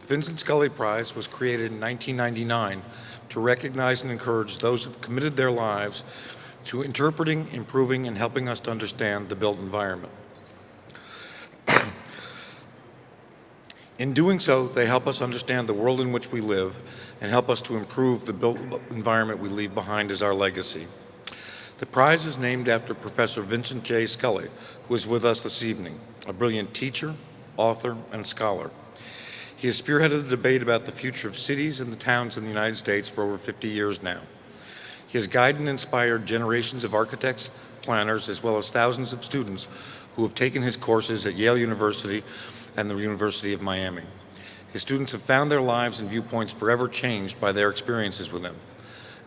Vincent Scully Prize was created in 1999 to recognize and encourage those who have committed their lives to interpreting, improving, and helping us to understand the built environment. In doing so, they help us understand the world in which we live and help us to improve the built environment we leave behind as our legacy. The prize is named after Professor Vincent J. Scully, who is with us this evening, a brilliant teacher, author, and scholar. He has spearheaded the debate about the future of cities and the towns in the United States for over 50 years now. He has guided and inspired generations of architects, planners, as well as thousands of students who have taken his courses at Yale University and the University of Miami. His students have found their lives and viewpoints forever changed by their experiences with him.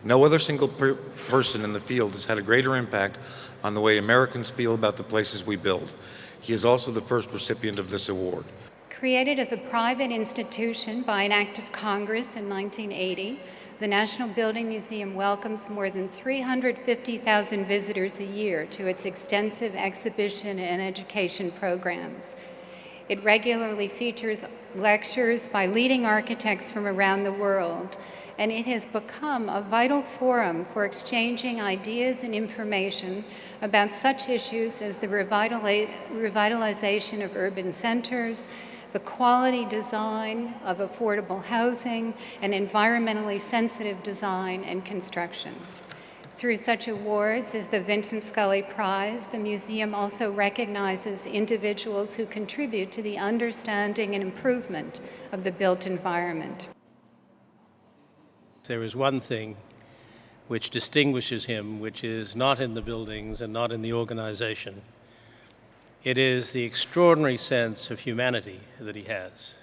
No other single person in the field has had a greater impact on the way Americans feel about the places we build. He is also the first recipient of this award. Created as a private institution by an act of Congress in 1980, the National Building Museum welcomes more than 350,000 visitors a year to its extensive exhibition and education programs. It regularly features lectures by leading architects from around the world, and it has become a vital forum for exchanging ideas and information about such issues as the revitalization of urban centers, the quality design of affordable housing, and environmentally sensitive design and construction. Through such awards as the Vincent Scully Prize, the museum also recognizes individuals who contribute to the understanding and improvement of the built environment. There is one thing which distinguishes him, which is not in the buildings and not in the organization. It is the extraordinary sense of humanity that he has,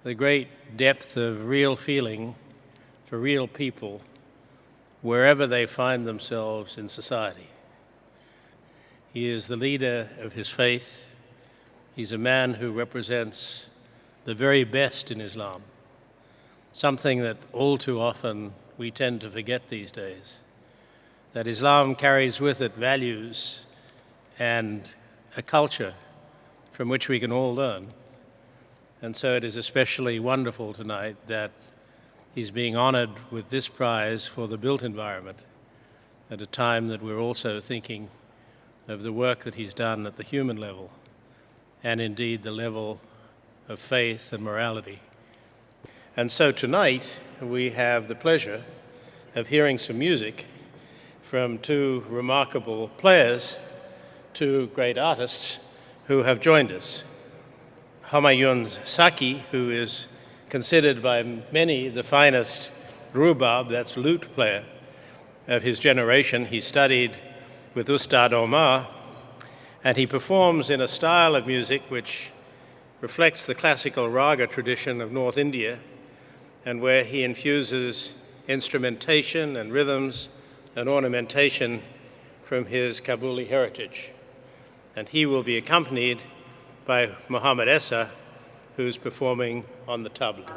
the great depth of real feeling for real people wherever they find themselves in society. He is the leader of his faith. He's a man who represents the very best in Islam, something that all too often we tend to forget these days, that Islam carries with it values and a culture from which we can all learn. And so it is especially wonderful tonight that he's being honored with this prize for the built environment at a time that we're also thinking of the work that he's done at the human level and indeed the level of faith and morality. And so tonight we have the pleasure of hearing some music from two remarkable players, two great artists who have joined us. Humayun Saki, who is considered by many the finest rubab, that's lute player, of his generation. He studied with Ustad Omar, and he performs in a style of music which reflects the classical raga tradition of North India, and where he infuses instrumentation and rhythms and ornamentation from his Kabuli heritage. And he will be accompanied by Muhammad Essa, who's performing on the tabla.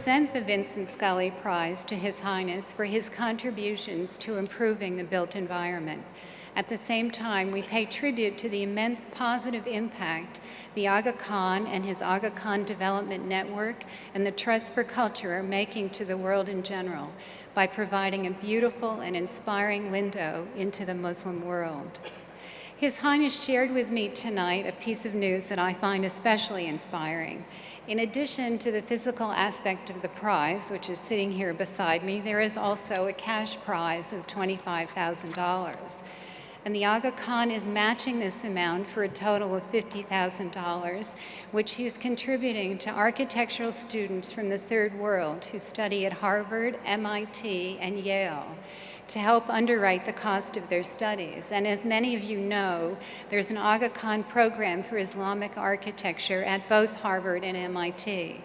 present the Vincent Scully Prize to His Highness for his contributions to improving the built environment. At the same time, we pay tribute to the immense positive impact the Aga Khan and his Aga Khan Development Network and the Trust for Culture are making to the world in general by providing a beautiful and inspiring window into the Muslim world. His Highness shared with me tonight a piece of news that I find especially inspiring. In addition to the physical aspect of the prize, which is sitting here beside me, there is also a cash prize of $25,000. And the Aga Khan is matching this amount for a total of $50,000, which he is contributing to architectural students from the Third World who study at Harvard, MIT, and Yale to help underwrite the cost of their studies. And as many of you know, there's an Aga Khan program for Islamic architecture at both Harvard and MIT.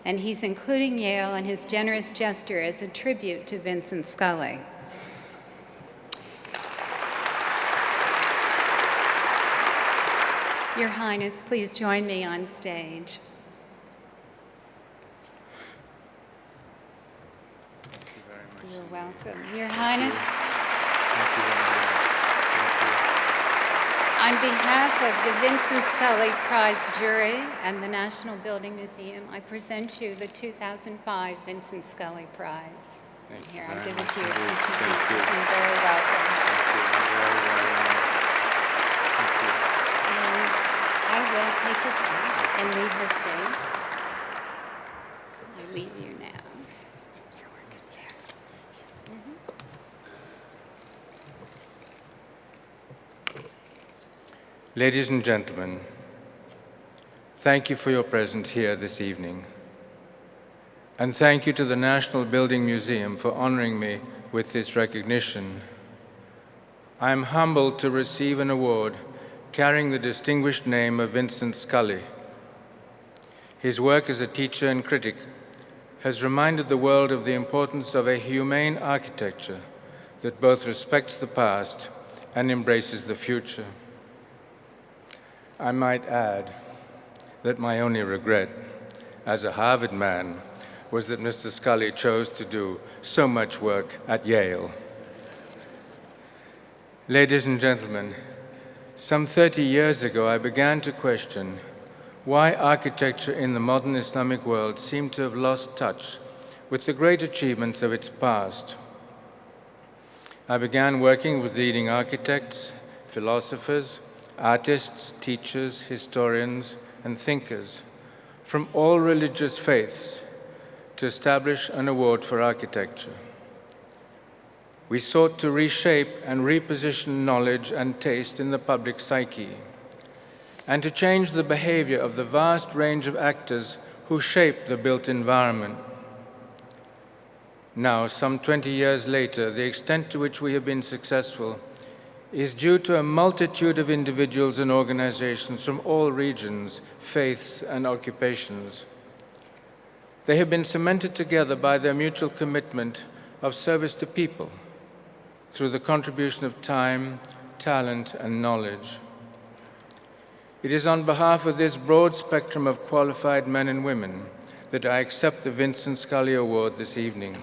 And he's including Yale in his generous gesture as a tribute to Vincent Scully. Your Highness, please join me on stage. Thank you very much. You're welcome. Your Highness, Thank you very much. on behalf of the Vincent Scully Prize jury and the National Building Museum, I present you the 2005 Vincent Scully Prize. Thank you Here, very I'll give much it to you. indeed. Thank you. You're very welcome. Thank you. I'm very, very honored. Thank you. And I will take it back and leave the stage. I leave you now. Your work is there. Ladies and gentlemen, thank you for your presence here this evening. And thank you to the National Building Museum for honoring me with this recognition. I am humbled to receive an award carrying the distinguished name of Vincent Scully. His work as a teacher and critic has reminded the world of the importance of a humane architecture that both respects the past and embraces the future. I might add that my only regret as a Harvard man was that Mr. Scully chose to do so much work at Yale. Ladies and gentlemen, some 30 years ago I began to question why architecture in the modern Islamic world seemed to have lost touch with the great achievements of its past. I began working with leading architects, philosophers, artists, teachers, historians, and thinkers from all religious faiths to establish an award for architecture. We sought to reshape and reposition knowledge and taste in the public psyche, and to change the behavior of the vast range of actors who shape the built environment. Now, some 20 years later, the extent to which we have been successful is due to a multitude of individuals and organizations from all regions, faiths, and occupations. They have been cemented together by their mutual commitment of service to people through the contribution of time, talent, and knowledge. It is on behalf of this broad spectrum of qualified men and women that I accept the Vincent Scully Award this evening.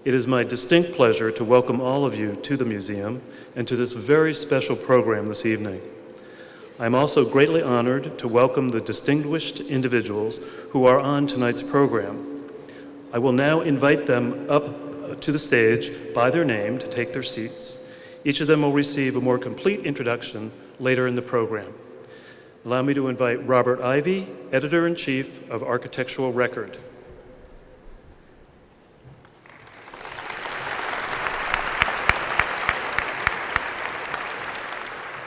It is my distinct pleasure to welcome all of you to the museum and to this very special program this evening. I am also greatly honored to welcome the distinguished individuals who are on tonight's program. I will now invite them up to the stage by their name to take their seats. Each of them will receive a more complete introduction later in the program. Allow me to invite Robert Ivy, Editor-in-Chief of Architectural Record.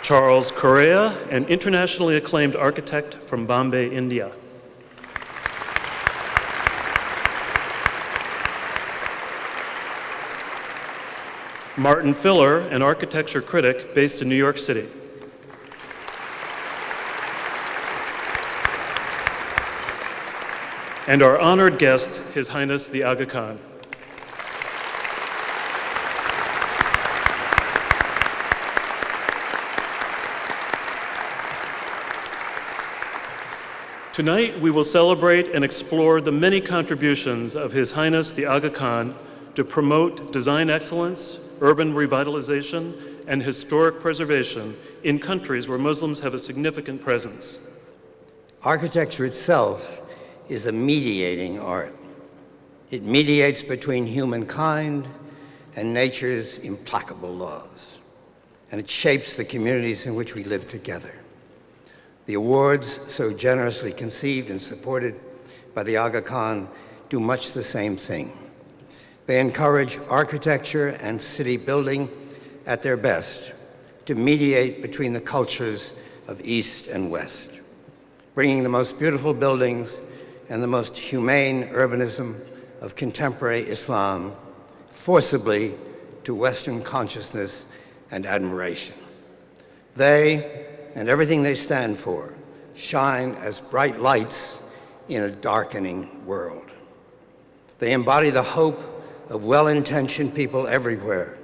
Charles Correa, an internationally acclaimed architect from Bombay, India. Martin Filler, an architecture critic based in New York City. And our honored guest, His Highness the Aga Khan. Tonight, we will celebrate and explore the many contributions of His Highness the Aga Khan to promote design excellence, urban revitalization, and historic preservation in countries where Muslims have a significant presence. Architecture itself is a mediating art. It mediates between humankind and nature's implacable laws, and it shapes the communities in which we live together. The awards, so generously conceived and supported by the Aga Khan, do much the same thing. They encourage architecture and city building at their best to mediate between the cultures of East and West, bringing the most beautiful buildings and the most humane urbanism of contemporary Islam forcibly to Western consciousness and admiration. They, and everything they stand for, shine as bright lights in a darkening world. They embody the hope of well-intentioned people everywhere,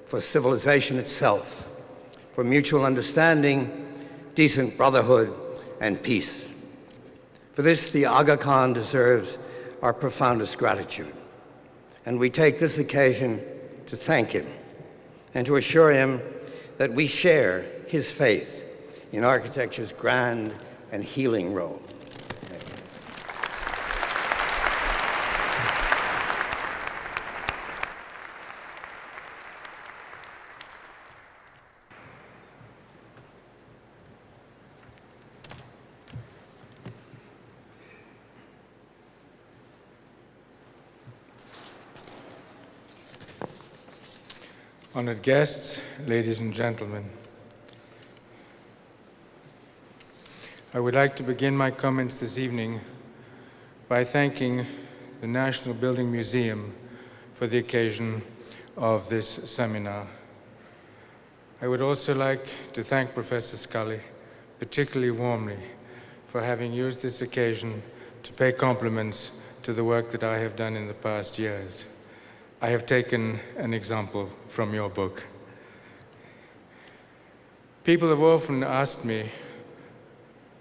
for civilization itself, for mutual understanding, decent brotherhood, and peace. For this, the Aga Khan deserves our profoundest gratitude. And we take this occasion to thank him and to assure him that we share his faith in architecture's grand and healing role. Honored guests, ladies and gentlemen, I would like to begin my comments this evening by thanking the National Building Museum for the occasion of this seminar. I would also like to thank Professor Scully particularly warmly for having used this occasion to pay compliments to the work that I have done in the past years. I have taken an example from your book. People have often asked me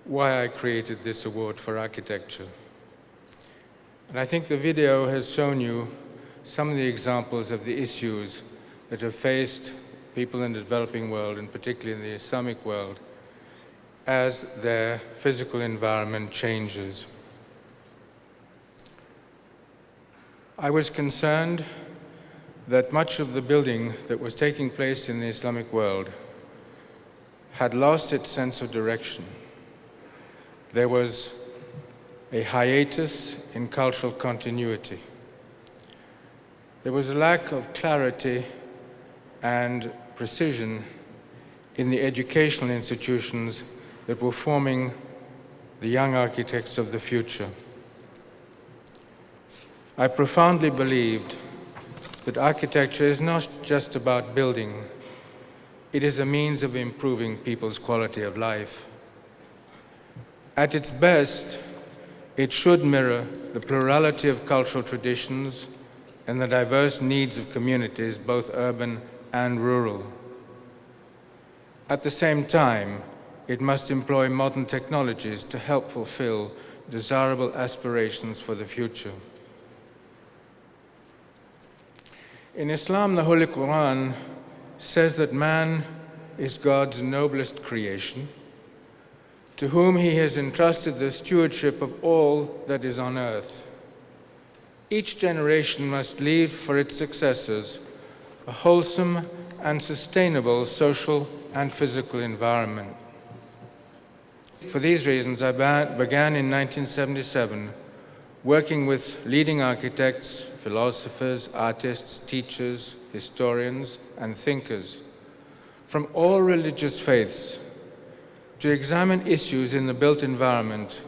why I created this award for architecture. And I think the video has shown you some of the examples of the issues that have faced people in the developing world, and particularly in the Islamic world, as their physical environment changes. I was concerned that much of the building that was taking place in the Islamic world had lost its sense of direction. There was a hiatus in cultural continuity. There was a lack of clarity and precision in the educational institutions that were forming the young architects of the future. I profoundly believed that architecture is not just about building, it is a means of improving people's quality of life. At its best, it should mirror the plurality of cultural traditions and the diverse needs of communities, both urban and rural. At the same time, it must employ modern technologies to help fulfill desirable aspirations for the future. In Islam, the Holy Quran says that man is God's noblest creation, to whom he has entrusted the stewardship of all that is on earth. Each generation must leave for its successors a wholesome and sustainable social and physical environment. For these reasons, I began in 1977 working with leading architects, philosophers, artists, teachers, historians, and thinkers from all religious faiths to examine issues in the built environment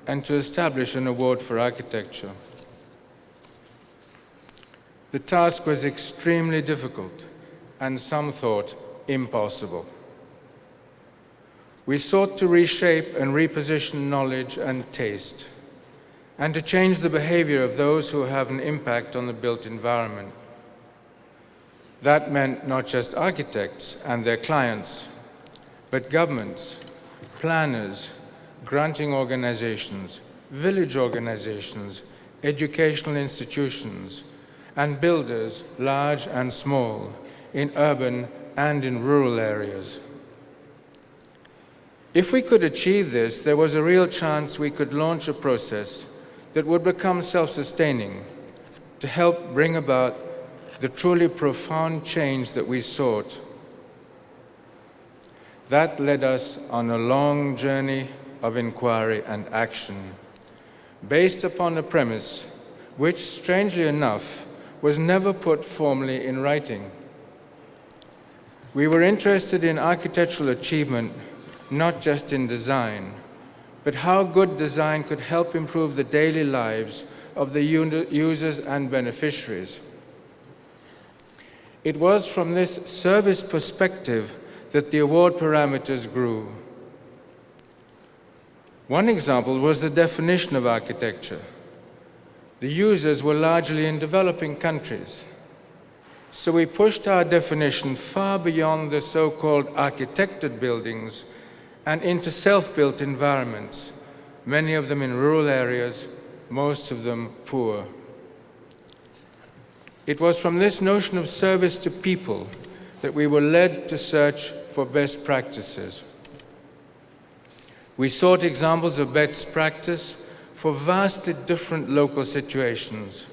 and to establish an award for architecture. The task was extremely difficult and some thought impossible. We sought to reshape and reposition knowledge and taste, and to change the behavior of those who have an impact on the built environment. That meant not just architects and their clients, but governments, planners, granting organizations, village organizations, educational institutions, and builders, large and small, in urban and in rural areas. If we could achieve this, there was a real chance we could launch a process that would become self-sustaining to help bring about the truly profound change that we sought. That led us on a long journey of inquiry and action, based upon a premise which, strangely enough, was never put formally in writing. We were interested in architectural achievement, not just in design, but how good design could help improve the daily lives of the users and beneficiaries. It was from this service perspective that the award parameters grew. One example was the definition of architecture. The users were largely in developing countries, so we pushed our definition far beyond the so-called architected buildings and into self-built environments, many of them in rural areas, most of them poor. It was from this notion of service to people that we were led to search for best practices. We sought examples of best practice for vastly different local situations,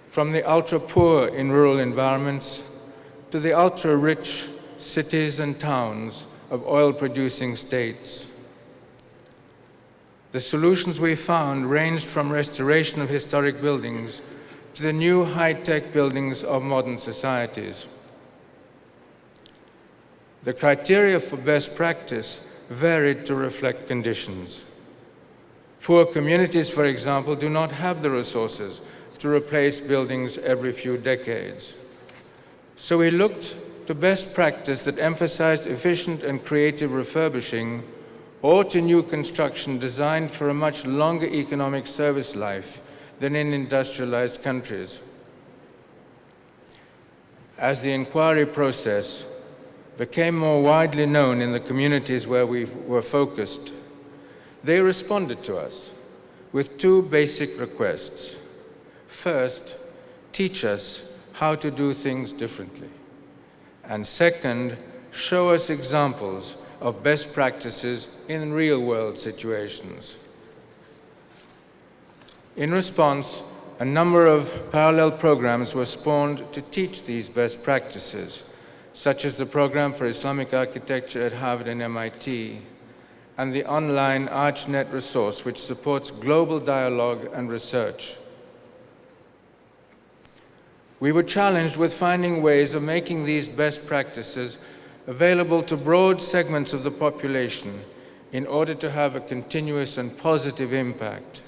from the ultra-poor in rural environments to the ultra-rich cities and towns of oil-producing states. The solutions we found ranged from restoration of historic buildings to the new high-tech buildings of modern societies. The criteria for best practice varied to reflect conditions. Poor communities, for example, do not have the resources to replace buildings every few decades. So we looked to best practice that emphasized efficient and creative refurbishing, or to new construction designed for a much longer economic service life than in industrialized countries. As the inquiry process became more widely known in the communities where we were focused, they responded to us with two basic requests. First, teach us how to do things differently. And second, show us examples of best practices in real-world situations. In response, a number of parallel programs were spawned to teach these best practices, such as the Program for Islamic Architecture at Harvard and MIT, and the online ArchNet resource, which supports global dialogue and research. We were challenged with finding ways of making these best practices available to broad segments of the population in order to have a continuous and positive impact.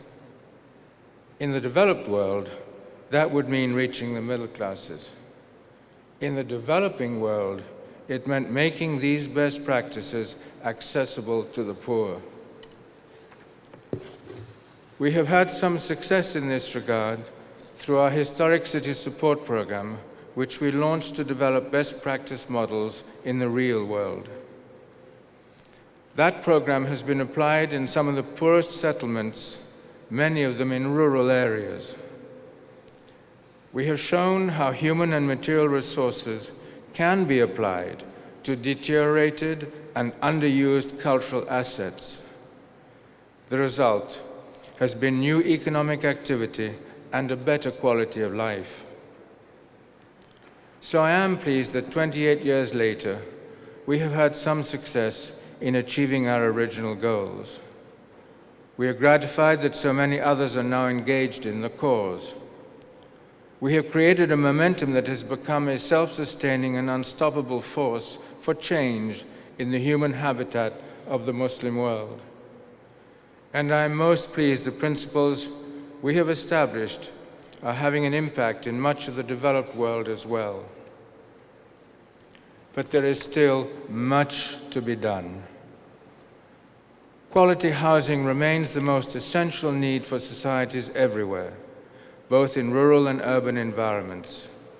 In the developed world, that would mean reaching the middle classes. In the developing world, it meant making these best practices accessible to the poor. We have had some success in this regard through our Historic City Support Program, which we launched to develop best practice models in the real world. That program has been applied in some of the poorest settlements, many of them in rural areas. We have shown how human and material resources can be applied to deteriorated and underused cultural assets. The result has been new economic activity and a better quality of life. So I am pleased that 28 years later, we have had some success in achieving our original goals. We are gratified that so many others are now engaged in the cause. We have created a momentum that has become a self-sustaining and unstoppable force for change in the human habitat of the Muslim world. And I am most pleased the principles we have established are having an impact in much of the developed world as well. But there is still much to be done. Quality housing remains the most essential need for societies everywhere, both in rural and urban environments.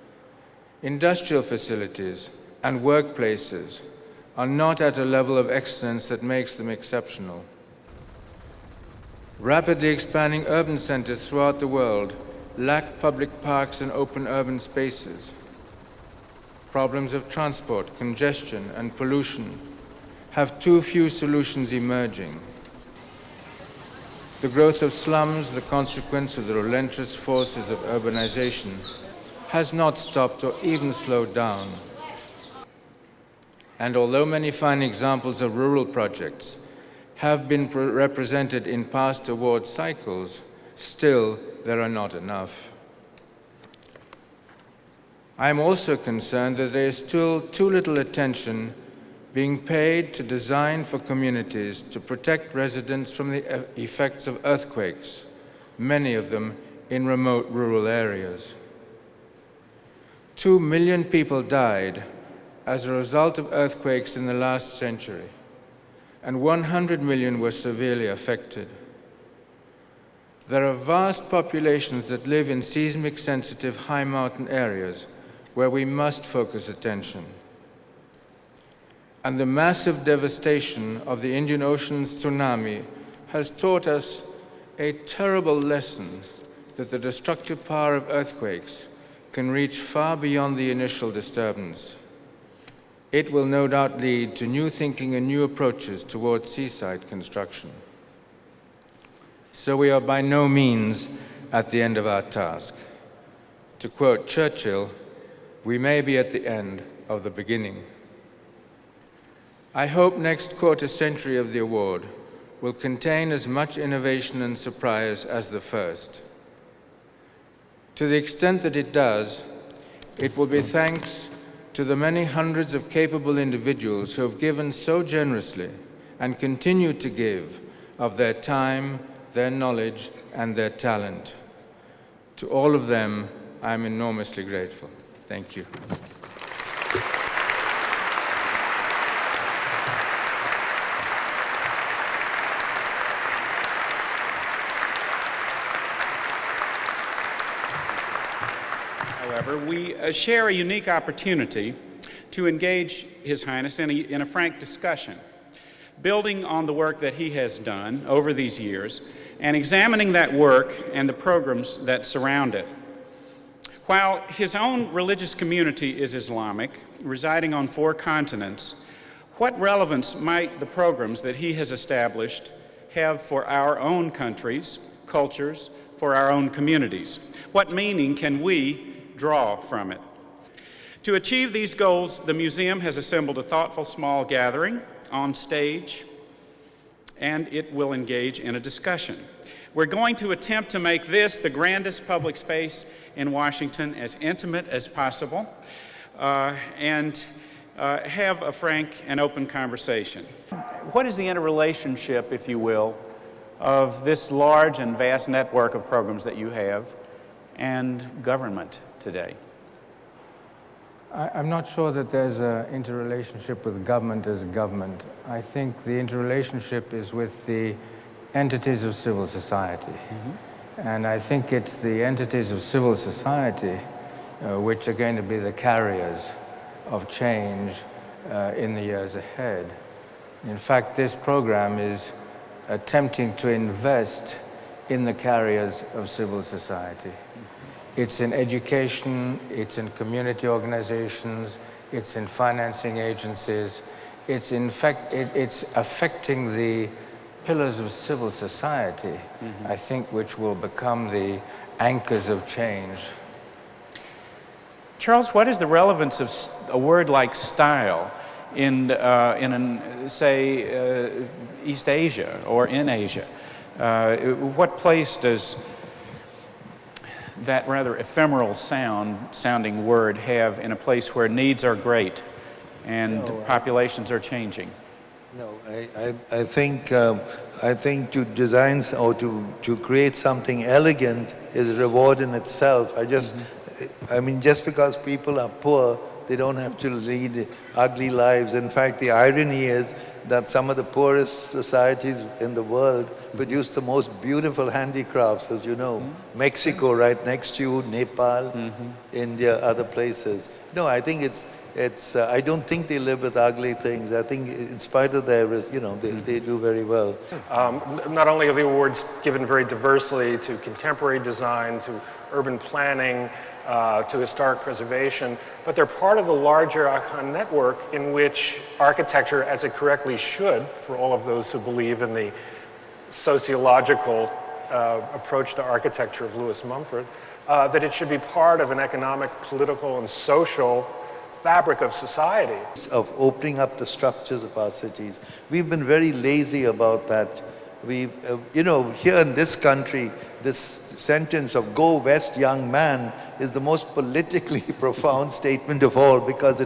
Industrial facilities and workplaces are not at a level of excellence that makes them exceptional. Rapidly expanding urban centers throughout the world lack public parks and open urban spaces. Problems of transport, congestion, and pollution have too few solutions emerging. The growth of slums, the consequence of the relentless forces of urbanization, has not stopped or even slowed down. And although many fine examples of rural projects have been represented in past award cycles, still there are not enough. I am also concerned that there is still too little attention being paid to design for communities to protect residents from the effects of earthquakes, many of them in remote rural areas. 2 million people died as a result of earthquakes in the last century, and 100 million were severely affected. There are vast populations that live in seismic sensitive high mountain areas where we must focus attention. And the massive devastation of the Indian Ocean's tsunami has taught us a terrible lesson that the destructive power of earthquakes can reach far beyond the initial disturbance. It will no doubt lead to new thinking and new approaches towards seaside construction. So we are by no means at the end of our task. To quote Churchill, we may be at the end of the beginning. I hope next quarter century of the award will contain as much innovation and surprise as the first. To the extent that it does, it will be thanks to the many hundreds of capable individuals who have given so generously and continue to give of their time, their knowledge, and their talent. To all of them, I am enormously grateful. Thank you. However, we share a unique opportunity to engage His Highness in a frank discussion, building on the work that he has done over these years and examining that work and the programs that surround it. While his own religious community is Islamic, residing on 4 continents, what relevance might the programs that he has established have for our own countries, cultures, for our own communities? What meaning can we draw from it? To achieve these goals, the museum has assembled a thoughtful small gathering on stage, and it will engage in a discussion. We're going to attempt to make this the grandest public space in Washington, as intimate as possible, and have a frank and open conversation. What is the interrelationship, if you will, of this large and vast network of programs that you have and government today? I'm not sure that there's an interrelationship with government as government. I think the interrelationship is with the entities of civil society. And I think it's the entities of civil society which are going to be the carriers of change in the years ahead. In fact, this program is attempting to invest in the carriers of civil society. It's in education, it's in community organizations, it's in financing agencies. It's in fact, it's affecting the pillars of civil society, I think, which will become the anchors of change. Charles, what is the relevance of a word like style in say, East Asia or in Asia? What place does that rather ephemeral sounding word have in a place where needs are great and No, populations are changing. No, I think to design or to create something elegant is a reward in itself. I mean, just because people are poor, they don't have to lead ugly lives. In fact, the irony is that some of the poorest societies in the world produce the most beautiful handicrafts, as you know. Mexico right next to you, Nepal, India, other places. No, I think I don't think they live with ugly things. I think in spite of their, they do very well. Not only are the awards given very diversely to contemporary design, to urban planning, to historic preservation, but they're part of the larger Aga Khan network in which architecture, as it correctly should, for all of those who believe in the sociological approach to architecture of Lewis Mumford, that it should be part of an economic, political, and social fabric of society. Of opening up the structures of our cities. We've been very lazy about that. We, here in this country, this sentence of "Go West, young man" is the most politically profound statement of all, because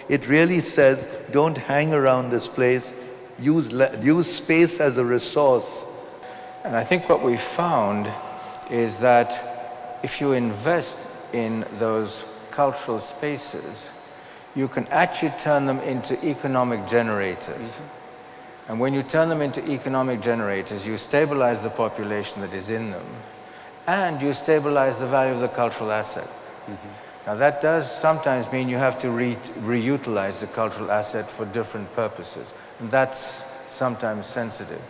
it really says, don't hang around this place, use space as a resource. And I think what we found is that if you invest in those cultural spaces, you can actually turn them into economic generators. And when you turn them into economic generators, you stabilize the population that is in them, and you stabilize the value of the cultural asset. Now that does sometimes mean you have to reutilize the cultural asset for different purposes, and that's sometimes sensitive.